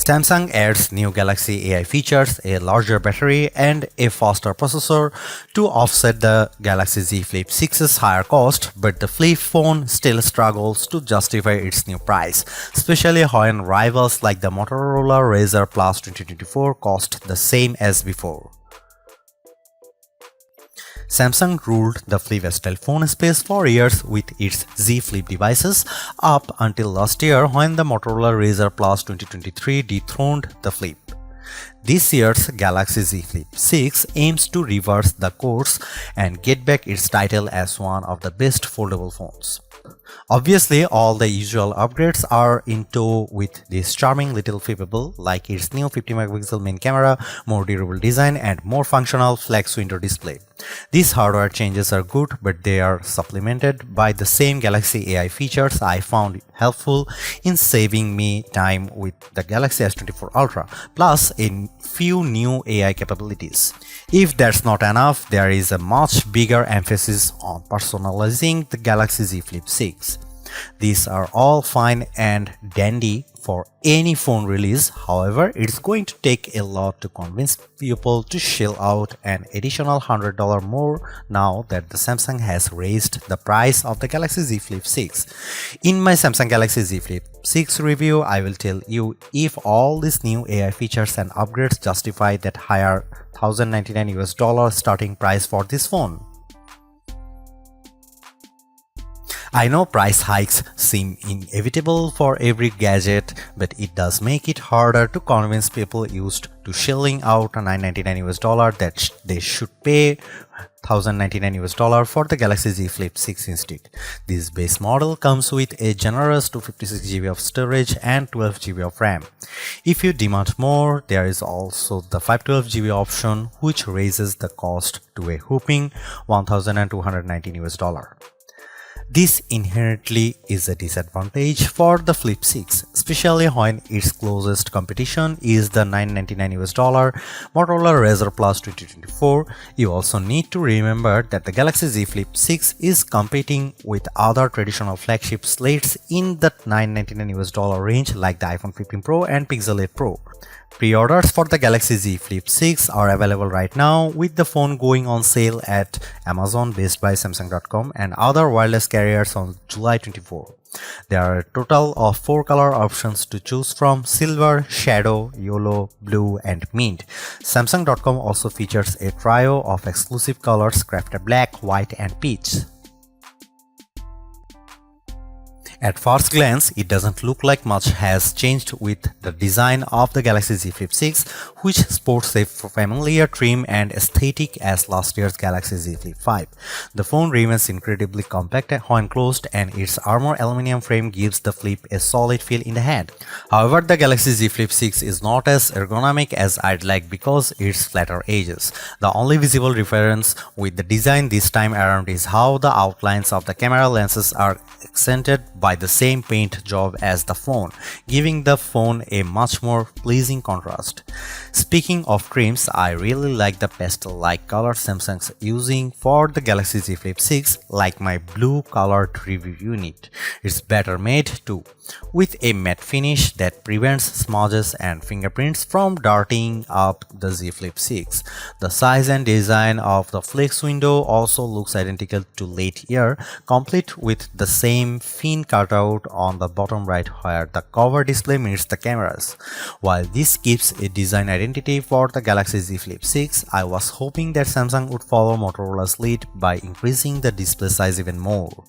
Samsung adds new Galaxy AI features, a larger battery, and a faster processor to offset the Galaxy Z Flip 6's higher cost, but the flip phone still struggles to justify its new price, especially when rivals like the Motorola Razr Plus 2024 cost the same as before. Samsung ruled the flip-style phone space for years with its Z Flip devices up until last year when the Motorola Razr Plus 2023 dethroned the Flip. This year's Galaxy Z Flip 6 aims to reverse the course and get back its title as one of the best foldable phones. Obviously, all the usual upgrades are in tow with this charming little flippable, like its new 50MP main camera, more durable design, and more functional flex window display. These hardware changes are good, but they are supplemented by the same Galaxy AI features I found helpful in saving me time with the Galaxy S24 Ultra, plus a few new AI capabilities. If that's not enough, there is a much bigger emphasis on personalizing the Galaxy Z Flip 6. These are all fine and dandy for any phone release. However, it's going to take a lot to convince people to shell out an additional $100 more now that the Samsung has raised the price of the Galaxy Z Flip 6. In my Samsung Galaxy Z Flip 6 review, I will tell you if all these new AI features and upgrades justify that higher $1,099 starting price for this phone. I know price hikes seem inevitable for every gadget, but it does make it harder to convince people used to shelling out $999 that they should pay $1,099 for the Galaxy Z Flip 6 instead. This base model comes with a generous 256GB of storage and 12GB of RAM. If you demand more, there is also the 512GB option, which raises the cost to a whopping $1,219. This inherently is a disadvantage for the Flip 6, especially when its closest competition is the $999 Motorola Razr Plus 2024. You also need to remember that the Galaxy Z Flip 6 is competing with other traditional flagship slates in the $999 range like the iPhone 15 Pro and Pixel 8 Pro. Pre-orders for the Galaxy Z Flip 6 are available right now, with the phone going on sale at Amazon, Best Buy, Samsung.com and other wireless carriers on July 24. There are a total of 4 color options to choose from: silver, shadow, yellow, blue and mint. Samsung.com also features a trio of exclusive colors crafted black, white and peach. At first glance, it doesn't look like much has changed with the design of the Galaxy Z Flip 6, which sports a familiar trim and aesthetic as last year's Galaxy Z Flip 5. The phone remains incredibly compact when closed, and its armor aluminum frame gives the Flip a solid feel in the hand. However, the Galaxy Z Flip 6 is not as ergonomic as I'd like because its flatter edges. The only visible difference with the design this time around is how the outlines of the camera lenses are accented by the same paint job as the phone, giving the phone a much more pleasing contrast. Speaking of trims, I really like the pastel-like color Samsung's using for the Galaxy Z Flip 6, like my blue colored review unit. It's better made too, with a matte finish that prevents smudges and fingerprints from darting up the Z Flip 6. The size and design of the flex window also looks identical to late year, complete with the same fin cutout on the bottom right where the cover display meets the cameras. While this keeps a design identity for the Galaxy Z Flip 6, I was hoping that Samsung would follow Motorola's lead by increasing the display size even more.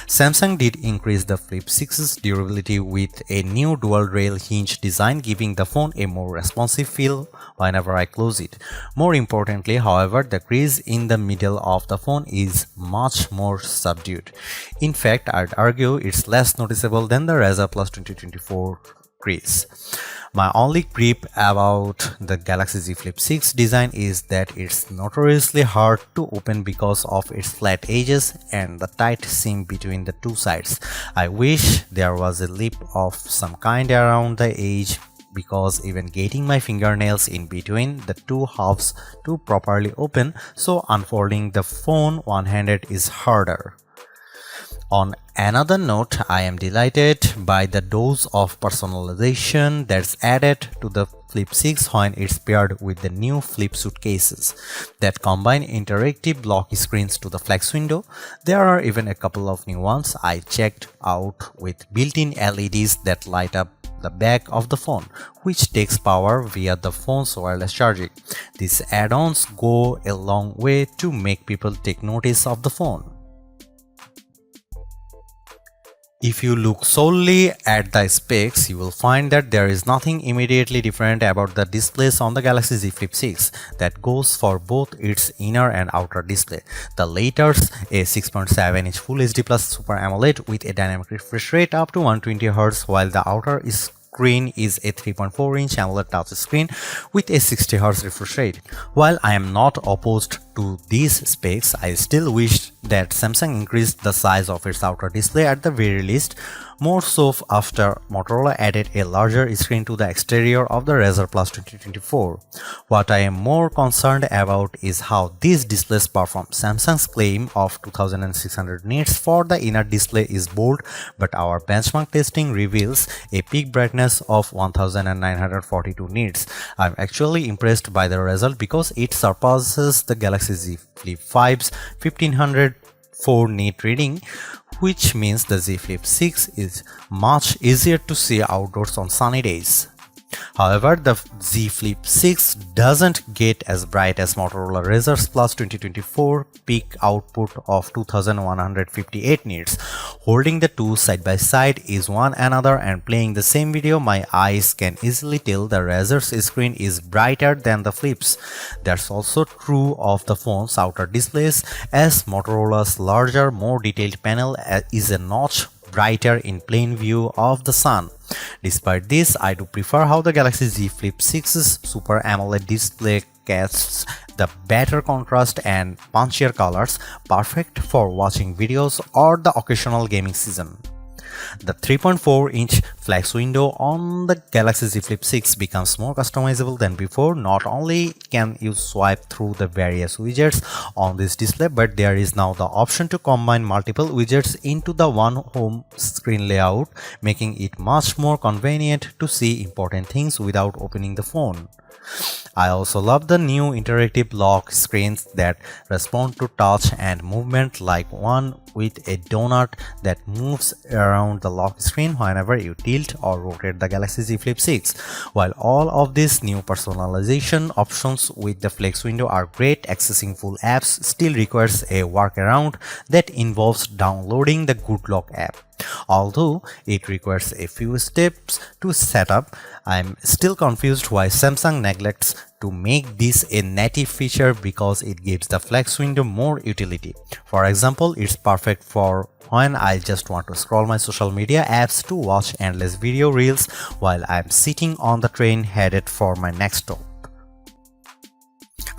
Samsung did increase the Flip 6's durability with a new dual rail hinge design, giving the phone a more responsive feel whenever I close it. More importantly, however, the crease in the middle of the phone is much more subdued. In fact, I'd argue it's less noticeable than the Razr Plus 2024 crease. My only gripe about the Galaxy Z Flip 6 design is that it's notoriously hard to open because of its flat edges and the tight seam between the two sides. I wish there was a lip of some kind around the edge, because even getting my fingernails in between the two halves to properly open, so unfolding the phone one-handed is harder. On another note, I am delighted by the dose of personalization that's added to the Flip 6 when it's paired with the new Flip suitcases that combine interactive lock screens to the flex window. There are even a couple of new ones I checked out with built-in LEDs that light up the back of the phone, which takes power via the phone's wireless charging. These add-ons go a long way to make people take notice of the phone. If you look solely at the specs, you will find that there is nothing immediately different about the displays on the Galaxy Z Flip 6. That goes for both its inner and outer display. The latter's a 6.7-inch Full HD Plus Super AMOLED with a dynamic refresh rate up to 120Hz, while the outer screen is a 3.4-inch AMOLED touchscreen with a 60Hz refresh rate. While I am not opposed to these specs, I still wish that Samsung increased the size of its outer display at the very least, more so after Motorola added a larger screen to the exterior of the Razr Plus 2024. What I am more concerned about is how these displays perform. Samsung's claim of 2600 nits for the inner display is bold, but our benchmark testing reveals a peak brightness of 1942 nits. I'm actually impressed by the result because it surpasses the Galaxy Z Flip 5's 1504 nit reading, which means the Z Flip 6 is much easier to see outdoors on sunny days. However, the Z Flip 6 doesn't get as bright as Motorola Razr Plus 2024 peak output of 2158 nits. Holding the two side by side is one another and playing the same video, my eyes can easily tell the Razr's screen is brighter than the Flip's. That's also true of the phone's outer displays, as Motorola's larger, more detailed panel is a notch brighter in plain view of the sun. Despite this, I do prefer how the Galaxy Z Flip 6's Super AMOLED display casts the better contrast and punchier colors, perfect for watching videos or the occasional gaming season. The 3.4-inch flex window on the Galaxy Z Flip 6 becomes more customizable than before. Not only can you swipe through the various widgets on this display, but there is now the option to combine multiple widgets into the one home screen layout, making it much more convenient to see important things without opening the phone. I also love the new interactive lock screens that respond to touch and movement, like one with a donut that moves around the lock screen whenever you tilt or rotate the Galaxy Z Flip 6. While all of these new personalization options with the flex window are great, accessing full apps still requires a workaround that involves downloading the Good Lock app. Although it requires a few steps to set up, I'm still confused why Samsung neglects to make this a native feature, because it gives the flex window more utility. For example, it's perfect for when I just want to scroll my social media apps to watch endless video reels while I'm sitting on the train headed for my next stop.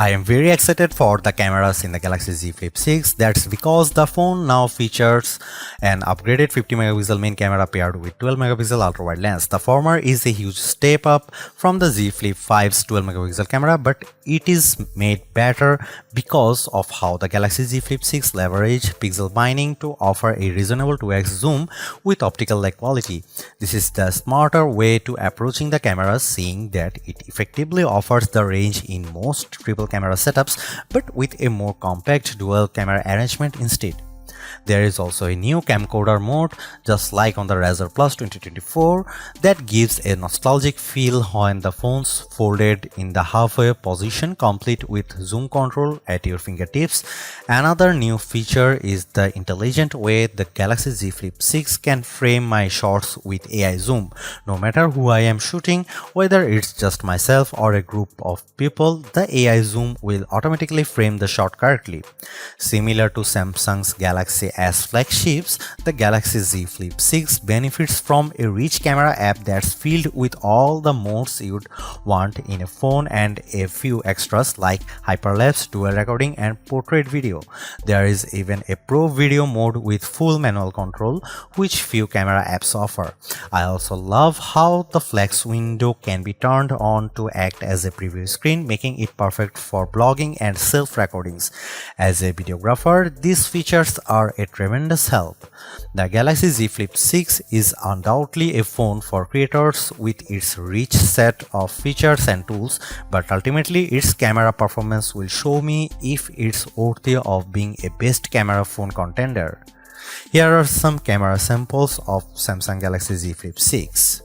I am very excited for the cameras in the Galaxy Z Flip 6. That's because the phone now features an upgraded 50MP main camera paired with 12MP ultra-wide lens. The former is a huge step up from the Z Flip 5's 12MP camera, but it is made better because of how the Galaxy Z Flip 6 leverage pixel binding to offer a reasonable 2x zoom with optical lag quality. This is the smarter way to approaching the camera, seeing that it effectively offers the range in most triple camera setups, but with a more compact dual camera arrangement instead. There is also a new camcorder mode, just like on the Razr Plus 2024, that gives a nostalgic feel when the phone's folded in the halfway position, complete with zoom control at your fingertips. Another new feature is the intelligent way the Galaxy Z Flip 6 can frame my shots with AI zoom. No matter who I am shooting, whether it's just myself or a group of people, the AI zoom will automatically frame the shot correctly. Similar to Samsung's Galaxy S flagships, the Galaxy Z Flip 6 benefits from a rich camera app that's filled with all the modes you'd want in a phone and a few extras like hyperlapse, dual recording, and portrait video. There is even a pro video mode with full manual control, which few camera apps offer. I also love how the flex window can be turned on to act as a preview screen, making it perfect for blogging and self-recordings. As a videographer, these features are are a tremendous help. The Galaxy Z Flip 6 is undoubtedly a phone for creators with its rich set of features and tools, but ultimately its camera performance will show me if it's worthy of being a best camera phone contender. Here are some camera samples of Samsung Galaxy Z Flip 6.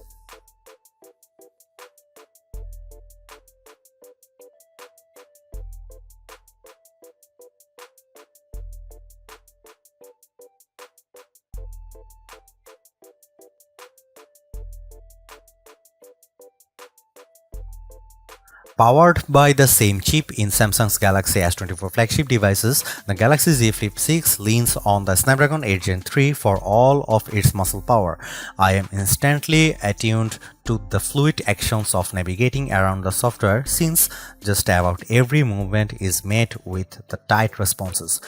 Powered by the same chip in Samsung's Galaxy S24 flagship devices, the Galaxy Z Flip 6 leans on the Snapdragon 8 Gen 3 for all of its muscle power. I am instantly attuned to the fluid actions of navigating around the software since just about every movement is met with the tight responses.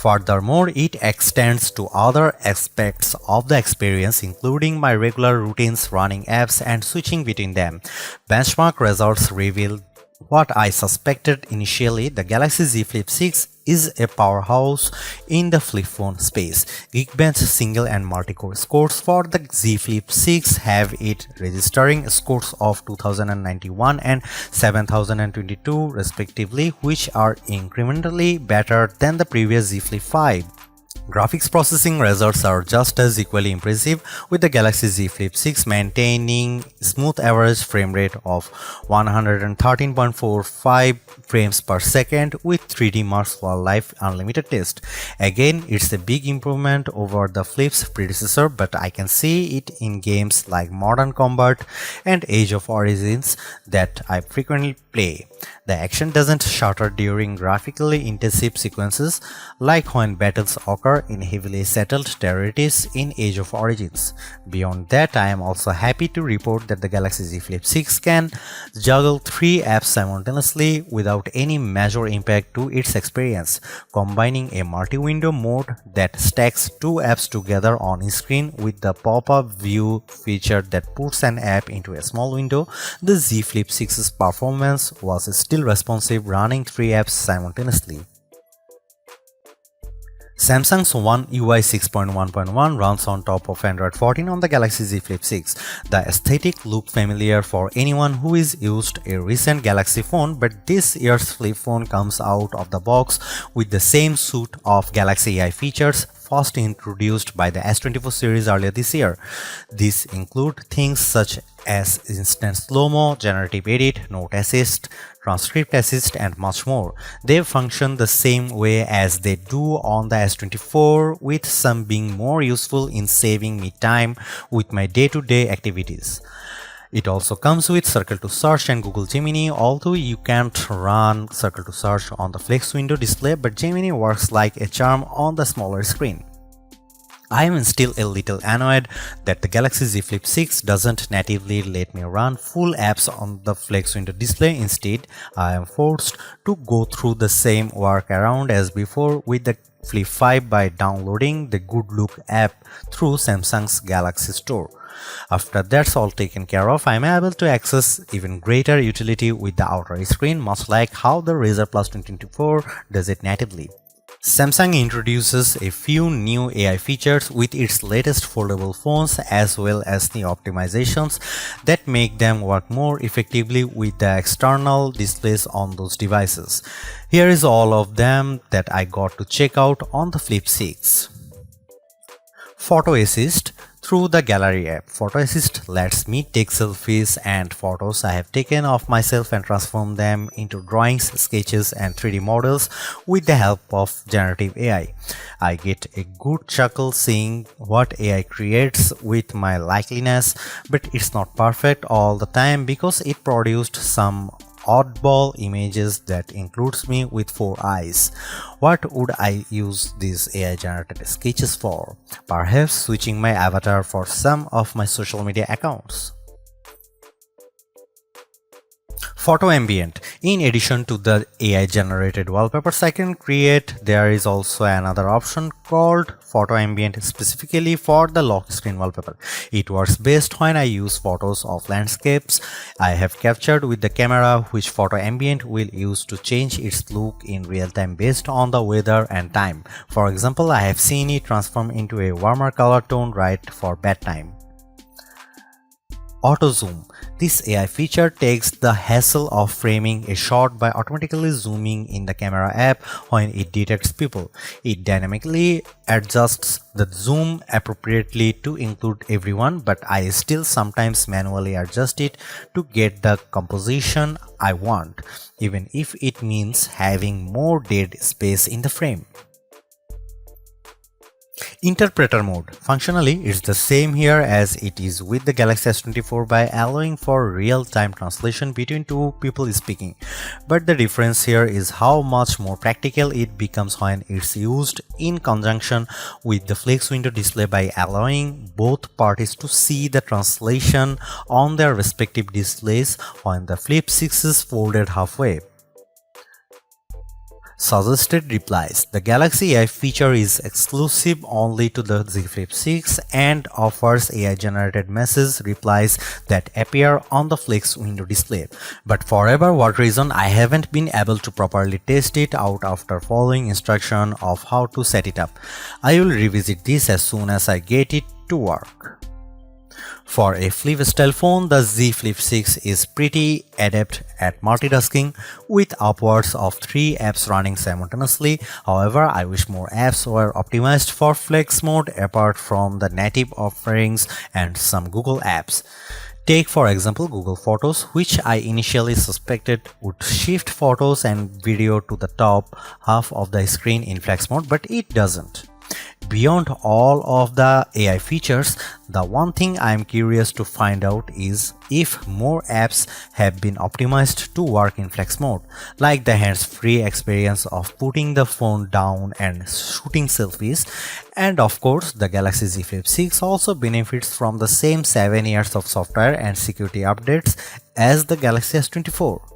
Furthermore, it extends to other aspects of the experience, including my regular routines, running apps, and switching between them. Benchmark results reveal what I suspected initially: the Galaxy Z Flip 6 is a powerhouse in the flip phone space. Geekbench single and multi-core scores for the Z Flip 6 have it registering scores of 2091 and 7022 respectively, which are incrementally better than the previous Z Flip 5. Graphics processing results are just as equally impressive, with the Galaxy Z Flip 6 maintaining smooth average frame rate of 113.45 frames per second with 3D Marks Wildlife Unlimited test. Again, it's a big improvement over the Flip's predecessor, but I can see it in games like Modern Combat and Age of Origins that I frequently play. The action doesn't stutter during graphically intensive sequences like when battles occur in heavily settled territories in Age of Origins. Beyond that, I am also happy to report that the Galaxy Z Flip 6 can juggle 3 apps simultaneously without any major impact to its experience, combining a multi-window mode that stacks 2 apps together on screen with the pop-up view feature that puts an app into a small window. The Z Flip 6's performance was still responsive, running 3 apps simultaneously. Samsung's One UI 6.1.1 runs on top of Android 14 on the Galaxy Z Flip 6. The aesthetic looked familiar for anyone who is used a recent Galaxy phone, but this year's flip phone comes out of the box with the same suite of Galaxy AI features first introduced by the S24 series earlier this year. These include things such as instant slow-mo, generative edit, note assist, transcript assist, and much more. They function the same way as they do on the S24, with some being more useful in saving me time with my day-to-day activities. It also comes with Circle to Search and Google Gemini, although you can't run Circle to Search on the Flex window display, but Gemini works like a charm on the smaller screen. I am still a little annoyed that the Galaxy Z Flip 6 doesn't natively let me run full apps on the Flex window display. Instead, I am forced to go through the same workaround as before with the Flip 5 by downloading the Good Look app through Samsung's Galaxy Store. After that's all taken care of, I am able to access even greater utility with the outer screen, much like how the Razer Plus 2024 does it natively. Samsung introduces a few new AI features with its latest foldable phones, as well as the optimizations that make them work more effectively with the external displays on those devices. Here is all of them that I got to check out on the Flip 6. Photo Assist through the Gallery app. Photo Assist lets me take selfies and photos I have taken of myself and transform them into drawings, sketches, and 3D models with the help of generative AI. I get a good chuckle seeing what AI creates with my likeness, but it's not perfect all the time because it produced some oddball images that includes me with 4 eyes. What would I use these AI generated sketches for? Perhaps switching my avatar for some of my social media accounts. Photo Ambient. In addition to the AI generated wallpapers I can create, there is also another option called photo ambient specifically for the lock screen wallpaper. It works best when I use photos of landscapes I have captured with the camera, which photo ambient will use to change its look in real time based on the weather and time. For example, I have seen it transform into a warmer color tone right for bedtime. Auto zoom. This AI feature takes the hassle of framing a shot by automatically zooming in the camera app when it detects people. It dynamically adjusts the zoom appropriately to include everyone, but I still sometimes manually adjust it to get the composition I want, even if it means having more dead space in the frame. Interpreter mode. Functionally, it's the same here as it is with the Galaxy S24 by allowing for real-time translation between two people speaking. But the difference here is how much more practical it becomes when it's used in conjunction with the flex window display by allowing both parties to see the translation on their respective displays when the Flip 6 is folded halfway. Suggested replies. The Galaxy AI feature is exclusive only to the Z Flip 6 and offers AI generated message replies that appear on the flex window display. But for what reason I haven't been able to properly test it out after following instruction of how to set it up. I will revisit this as soon as I get it to work. For a flip style phone, the Z Flip 6 is pretty adept at multitasking with upwards of 3 apps running simultaneously. However, I wish more apps were optimized for flex mode apart from the native offerings and some Google apps. Take for example Google Photos, which I initially suspected would shift photos and video to the top half of the screen in flex mode, but it doesn't. Beyond all of the AI features, the one thing I am curious to find out is if more apps have been optimized to work in flex mode, like the hands-free experience of putting the phone down and shooting selfies. And of course, the Galaxy Z Flip 6 also benefits from the same 7 years of software and security updates as the Galaxy S24.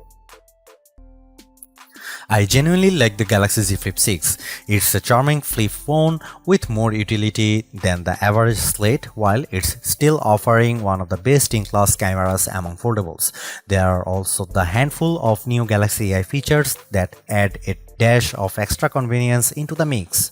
I genuinely like the Galaxy Z Flip 6. It's a charming flip phone with more utility than the average slate, while it's still offering one of the best-in-class cameras among foldables. There are also the handful of new Galaxy AI features that add a dash of extra convenience into the mix.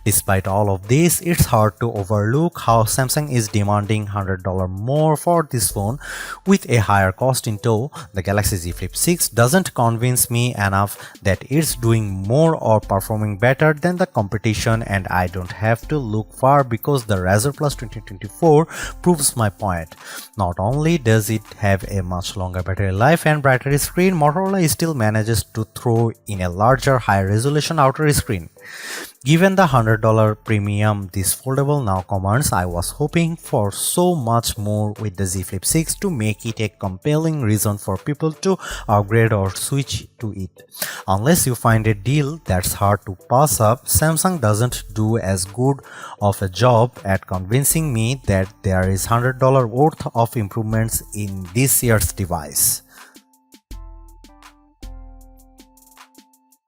Despite all of this, it's hard to overlook how Samsung is demanding $100 more for this phone. With a higher cost in tow, the Galaxy Z Flip 6 doesn't convince me enough that it's doing more or performing better than the competition, and I don't have to look far because the Razr Plus 2024 proves my point. Not only does it have a much longer battery life and brighter screen, Motorola still manages to throw in a larger, high-resolution outer screen. Given the $100 premium this foldable now commands, I was hoping for so much more with the Z Flip 6 to make it a compelling reason for people to upgrade or switch to it. Unless you find a deal that's hard to pass up, Samsung doesn't do as good of a job at convincing me that there is $100 worth of improvements in this year's device.